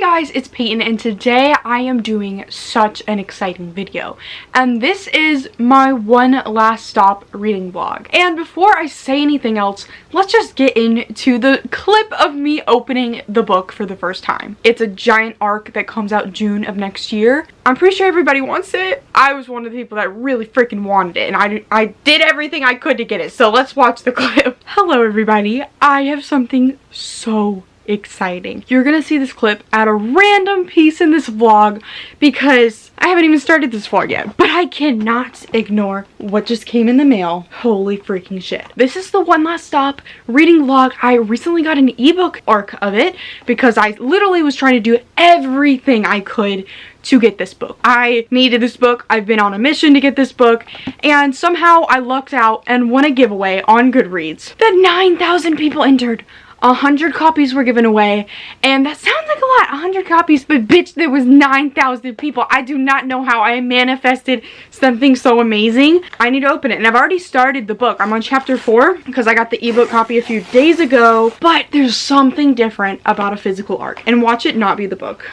guys, it's Peyton, and today I am doing such an exciting video. And this is my one last stop reading vlog. And before I say anything else, let's just get into the clip of me opening the book for the first time. It's a giant arc that comes out June of next year. I'm pretty sure everybody wants it. I was one of the people that really freaking wanted it, and I did everything I could to get it. So let's watch the clip. Hello everybody, I have something so exciting. You're gonna see this clip at a random piece in this vlog because I haven't even started this vlog yet, but I cannot ignore what just came in the mail. Holy freaking shit. This is the one last stop reading vlog. I recently got an ebook arc of it because I literally was trying to do everything I could to get this book. I needed this book. I've been on a mission to get this book, and somehow I lucked out and won a giveaway on Goodreads that 9,000 people entered. 100 copies were given away, and that sounds like a lot, 100 copies, but bitch, there was 9,000 people. I do not know how I manifested something so amazing. I need to open it, and I've already started the book. I'm on chapter 4 because I got the ebook copy a few days ago, but there's something different about a physical arc, and watch it not be the book.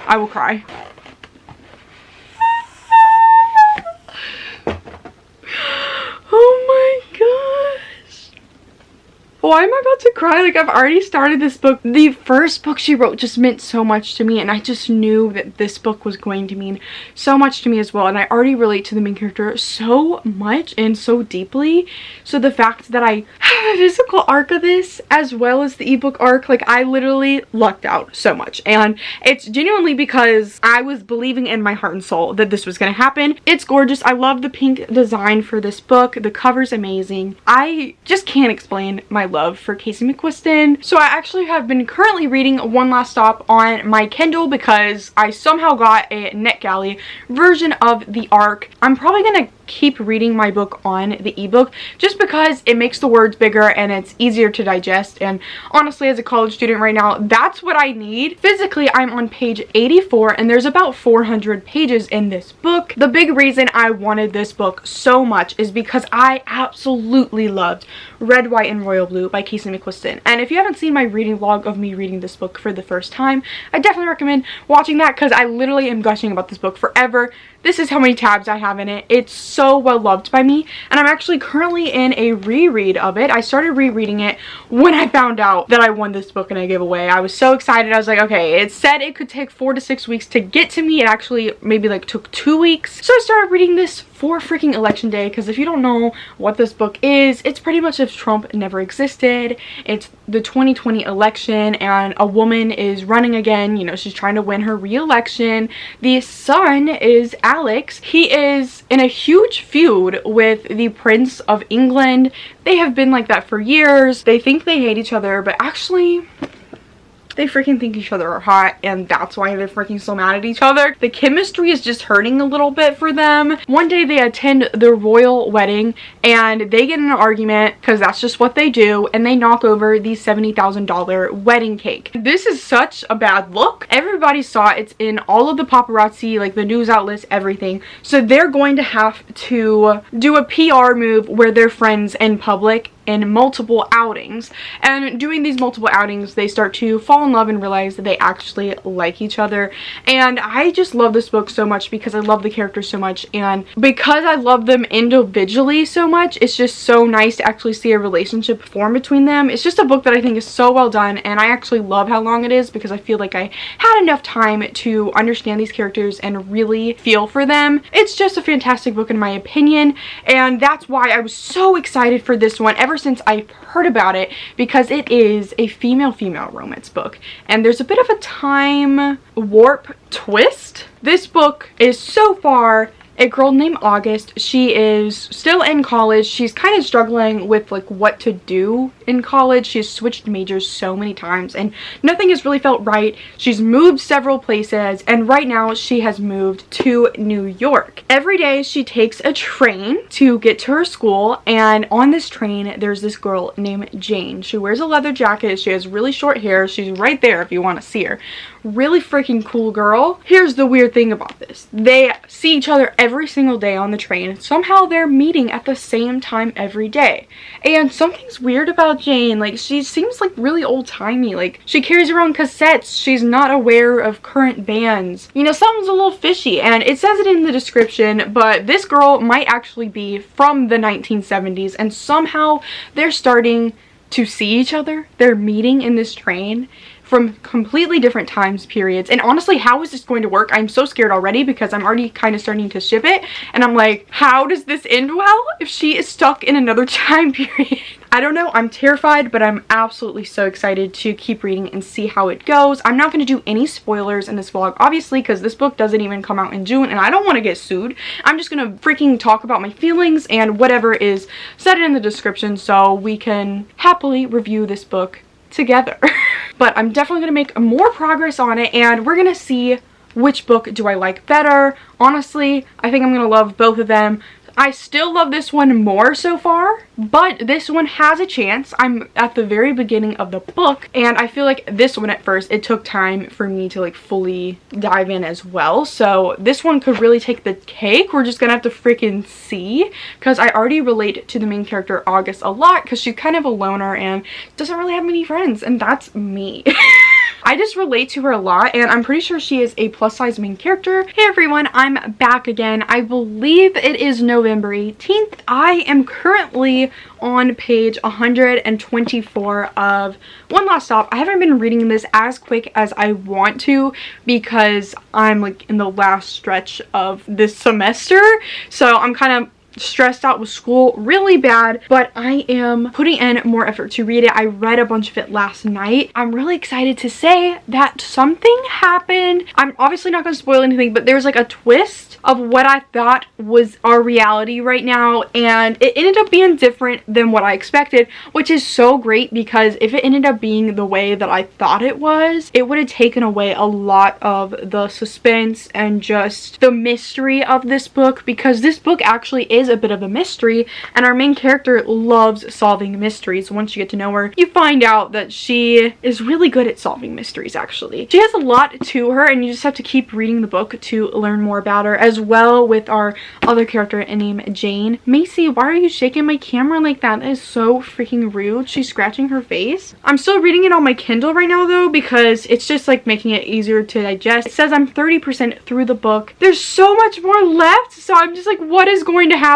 I will cry. Oh my gosh. Why am I about to cry? Like, I've already started this book. The first book she wrote just meant so much to me, and I just knew that this book was going to mean so much to me as well, and I already relate to the main character so much and so deeply. So the fact that I have a physical arc of this as well as the ebook arc, like, I literally lucked out so much, and it's genuinely because I was believing in my heart and soul that this was going to happen. It's gorgeous. I love the pink design for this book. The cover's amazing. I just can't explain my love for Casey McQuiston. So I actually have been currently reading One Last Stop on my Kindle because I somehow got a NetGalley version of the arc. I'm probably gonna keep reading my book on the ebook just because it makes the words bigger and it's easier to digest, and honestly, as a college student right now, that's what I need. Physically, I'm on page 84 and there's about 400 pages in this book. The big reason I wanted this book so much is because I absolutely loved Red, White, and Royal Blue by Casey McQuiston, and if you haven't seen my reading vlog of me reading this book for the first time, I definitely recommend watching that because I literally am gushing about this book forever. This is how many tabs I have in it. It's so well loved by me, and I'm actually currently in a reread of it. I started rereading it when I found out that I won this book in a giveaway. I was so excited. I was like, okay, it said it could take 4 to 6 weeks to get to me. It actually maybe like took 2 weeks. So I started reading this for freaking election day, because if you don't know what this book is, it's pretty much if Trump never existed. It's the 2020 election and a woman is running again. You know, she's trying to win her re-election. The son is Alex. He is in a huge feud with the Prince of England. They have been like that for years. They think they hate each other, but actually they freaking think each other are hot, and that's why they're freaking so mad at each other. The chemistry is just hurting a little bit for them. One day they attend the royal wedding and they get in an argument because that's just what they do, and they knock over the $70,000 wedding cake. This is such a bad look. Everybody saw it. It's in all of the paparazzi, like the news outlets, everything. So they're going to have to do a PR move where they're friends in public in multiple outings, and doing these multiple outings they start to fall in love and realize that they actually like each other. And I just love this book so much because I love the characters so much, and because I love them individually so much, it's just so nice to actually see a relationship form between them. It's just a book that I think is so well done, and I actually love how long it is because I feel like I had enough time to understand these characters and really feel for them. It's just a fantastic book in my opinion, and that's why I was so excited for this one ever since I heard about it, because it is a female-female romance book, and there's a bit of a time warp twist. This book is so far a girl named August. She is still in college. She's kind of struggling with like what to do in college. She's switched majors so many times and nothing has really felt right. She's moved several places, and right now she has moved to New York. Every day she takes a train to get to her school, and on this train there's this girl named Jane. She wears a leather jacket. She has really short hair. She's right there if you want to see her. Really freaking cool girl. Here's the weird thing about this. They see each other every every single day on the train. Somehow they're meeting at the same time every day. And something's weird about Jane. Like, she seems like really old-timey. Like, she carries around cassettes. She's not aware of current bands. You know, something's a little fishy, and it says it in the description, but this girl might actually be from the 1970s, and somehow they're starting to see each other. They're meeting in this train from completely different times periods. And honestly, how is this going to work? I'm so scared already because I'm already kind of starting to ship it. And I'm like, how does this end well if she is stuck in another time period? I don't know. I'm terrified, but I'm absolutely so excited to keep reading and see how it goes. I'm not going to do any spoilers in this vlog, obviously, because this book doesn't even come out in June and I don't want to get sued. I'm just going to freaking talk about my feelings and whatever is said in the description so we can happily review this book together. But I'm definitely going to make more progress on it, and we're going to see which book do I like better. Honestly, I think I'm going to love both of them. I still love this one more so far, but this one has a chance. I'm at the very beginning of the book, and I feel like this one at first, it took time for me to like fully dive in as well. So this one could really take the cake. We're just gonna have to freaking see, because I already relate to the main character August a lot because she's kind of a loner and doesn't really have many friends, and that's me. I just relate to her a lot, and I'm pretty sure she is a plus-size main character. Hey everyone, I'm back again. I believe it is November 18th. I am currently on page 124 of One Last Stop. I haven't been reading this as quick as I want to because I'm like in the last stretch of this semester, so I'm kind of stressed out with school really bad, but I am putting in more effort to read it. I read a bunch of it last night. I'm really excited to say that something happened. I'm obviously not going to spoil anything, but there's like a twist of what I thought was our reality right now, and it ended up being different than what I expected, which is so great because if it ended up being the way that I thought it was, it would have taken away a lot of the suspense and just the mystery of this book, because this book actually is a bit of a mystery, and our main character loves solving mysteries. Once you get to know her, you find out that she is really good at solving mysteries. Actually, she has a lot to her, and you just have to keep reading the book to learn more about her, as well with our other character named Jane. Macy, why are you shaking my camera like that? That is so freaking rude. She's scratching her face. I'm still reading it on my Kindle right now though, because it's just like making it easier to digest. It says I'm 30% through the book. There's so much more left, so I'm just like, what is going to happen?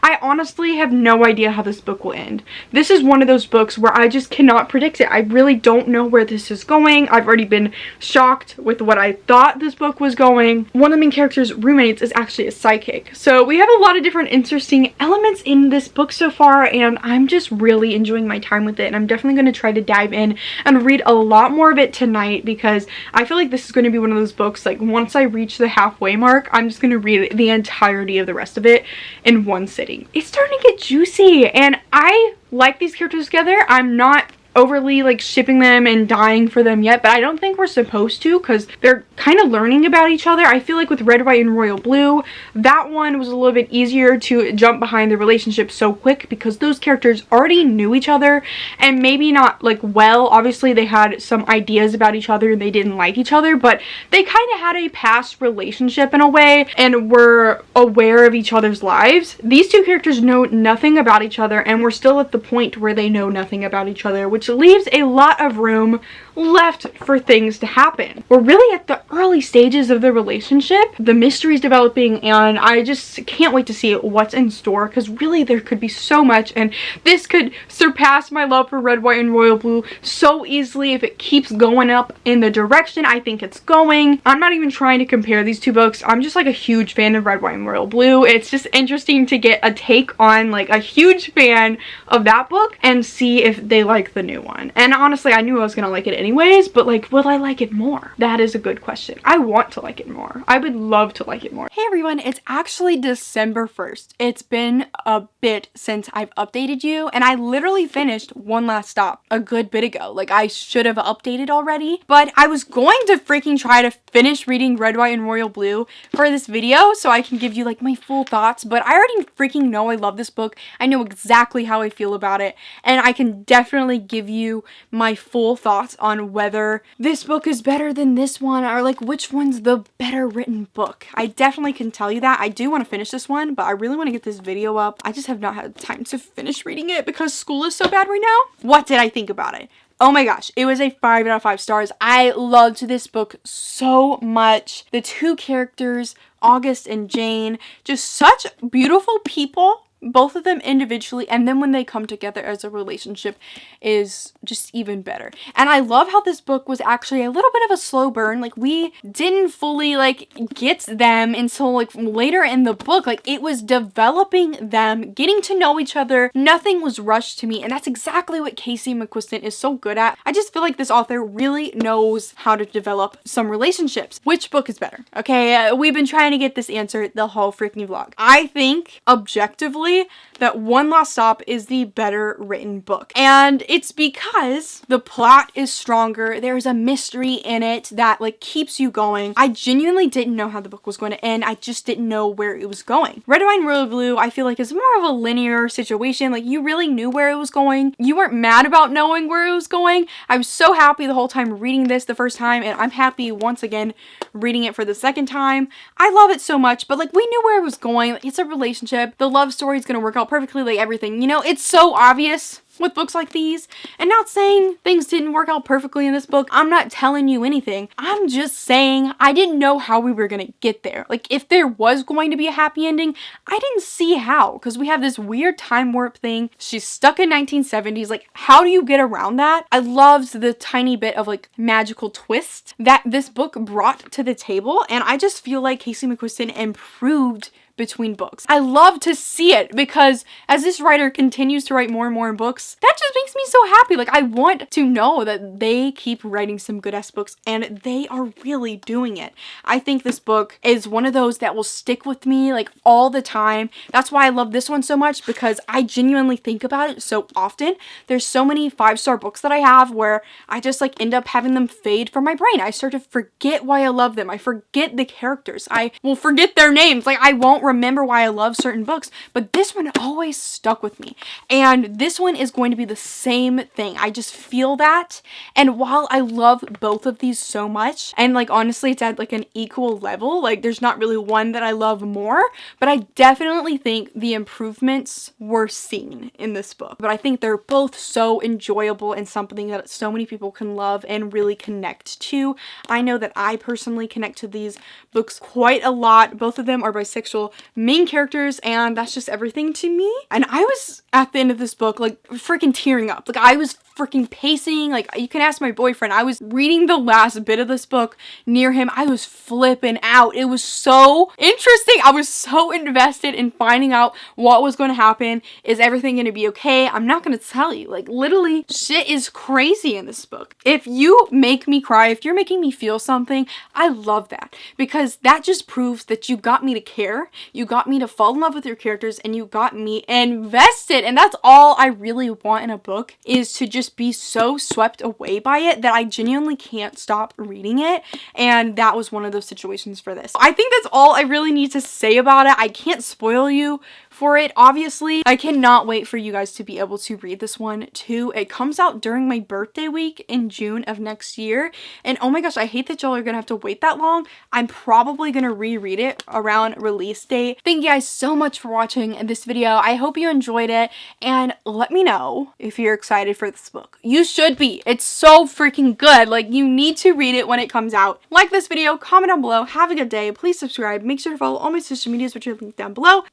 I honestly have no idea how this book will end. This is one of those books where I just cannot predict it. I really don't know where this is going. I've already been shocked with what I thought this book was going. One of the main character's roommates is actually a psychic. So we have a lot of different interesting elements in this book so far, and I'm just really enjoying my time with it, and I'm definitely going to try to dive in and read a lot more of it tonight, because I feel like this is going to be one of those books, like once I reach the halfway mark, I'm just going to read the entirety of the rest of it in one sitting. It's starting to get juicy, and I like these characters together. I'm not overly like shipping them and dying for them yet, but I don't think we're supposed to, because they're kind of learning about each other. I feel like with Red, White, and Royal Blue, that one was a little bit easier to jump behind the relationship so quick because those characters already knew each other, and maybe not like well, obviously they had some ideas about each other and they didn't like each other, but they kind of had a past relationship in a way and were aware of each other's lives. These two characters know nothing about each other, and we're still at the point where they know nothing about each other, which leaves a lot of room left for things to happen. We're really at the early stages of the relationship. The mystery is developing, and I just can't wait to see what's in store, because really there could be so much, and this could surpass my love for Red, White, and Royal Blue so easily if it keeps going up in the direction I think it's going. I'm not even trying to compare these two books. I'm just like a huge fan of Red, White, and Royal Blue. It's just interesting to get a take on like a huge fan of that book and see if they like the new one. And honestly, I knew I was gonna like it anyways, but like, will I like it more? That is a good question. I want to like it more. I would love to like it more. Hey everyone, it's actually December 1st. It's been a bit since I've updated you, and I literally finished One Last Stop a good bit ago. Like, I should have updated already, but I was going to freaking try to finish reading Red, White, and Royal Blue for this video so I can give you like my full thoughts, but I already freaking know I love this book. I know exactly how I feel about it, and I can definitely give you my full thoughts on on whether this book is better than this one, or like which one's the better written book. I definitely can tell you that. I do want to finish this one, but I really want to get this video up. I just have not had time to finish reading it because school is so bad right now. What did I think about it? Oh my gosh, it was a 5 out of 5 stars. I loved this book so much. The two characters, August and Jane, just such beautiful people. Both of them individually, and then when they come together as a relationship is just even better. And I love how this book was actually a little bit of a slow burn. Like, we didn't fully like get them until like later in the book. Like, it was developing them, getting to know each other. Nothing was rushed to me, and that's exactly what Casey McQuiston is so good at. I just feel like this author really knows how to develop some relationships. Which book is better? Okay, we've been trying to get this answer the whole freaking vlog. I think objectively that One Last Stop is the better written book. And it's because the plot is stronger. There's a mystery in it that like keeps you going. I genuinely didn't know how the book was going to end. I just didn't know where it was going. Red Wine, Royal Blue, I feel like is more of a linear situation. Like, you really knew where it was going. You weren't mad about knowing where it was going. I was so happy the whole time reading this the first time, and I'm happy once again reading it for the second time. I love it so much, but like, we knew where it was going. Like, it's a relationship. The love story is gonna work out perfectly, like everything, you know, it's so obvious with books like these. And not saying things didn't work out perfectly in this book. I'm not telling you anything. I'm just saying I didn't know how we were gonna get there. Like, if there was going to be a happy ending, I didn't see how, because we have this weird time warp thing. She's stuck in 1970s. Like, how do you get around that? I loved the tiny bit of like magical twist that this book brought to the table, and I just feel like Casey McQuiston improved between books. I love to see it, because as this writer continues to write more and more books, that just makes me so happy. Like, I want to know that they keep writing some good ass books, and they are really doing it. I think this book is one of those that will stick with me like all the time. That's why I love this one so much, because I genuinely think about it so often. There's so many 5-star books that I have where I just like end up having them fade from my brain. I start to forget why I love them. I forget the characters. I will forget their names. Like, I won't remember why I love certain books, but this one always stuck with me. And this one is going to be the same thing. I just feel that. And while I love both of these so much, and like honestly it's at like an equal level, like there's not really one that I love more, but I definitely think the improvements were seen in this book. But I think they're both so enjoyable and something that so many people can love and really connect to. I know that I personally connect to these books quite a lot. Both of them are bisexual main characters, and that's just everything to me. And I was at the end of this book like freaking tearing up. Like, I was freaking pacing. Like, you can ask my boyfriend. I was reading the last bit of this book near him. I was flipping out. It was so interesting. I was so invested in finding out what was going to happen. Is everything going to be okay? I'm not going to tell you. Like, literally shit is crazy in this book. If you make me cry, if you're making me feel something, I love that, because that just proves that you got me to care. You got me to fall in love with your characters, and you got me invested. And that's all I really want in a book, is to just be so swept away by it that I genuinely can't stop reading it. And that was one of those situations for this. I think that's all I really need to say about it. I can't spoil you for it, obviously. I cannot wait for you guys to be able to read this one too. It comes out during my birthday week in June of next year, and oh my gosh, I hate that y'all are gonna have to wait that long. I'm probably gonna reread it around release date. Thank you guys so much for watching this video. I hope you enjoyed it, and let me know if you're excited for this book. You should be. It's so freaking good. Like, you need to read it when it comes out. Like this video, comment down below, have a good day, please subscribe, make sure to follow all my social medias, which are linked down below.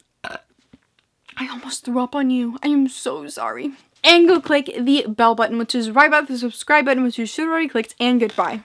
I almost threw up on you. I am so sorry. And go click the bell button, which is right above the subscribe button, which you should have already clicked, and goodbye.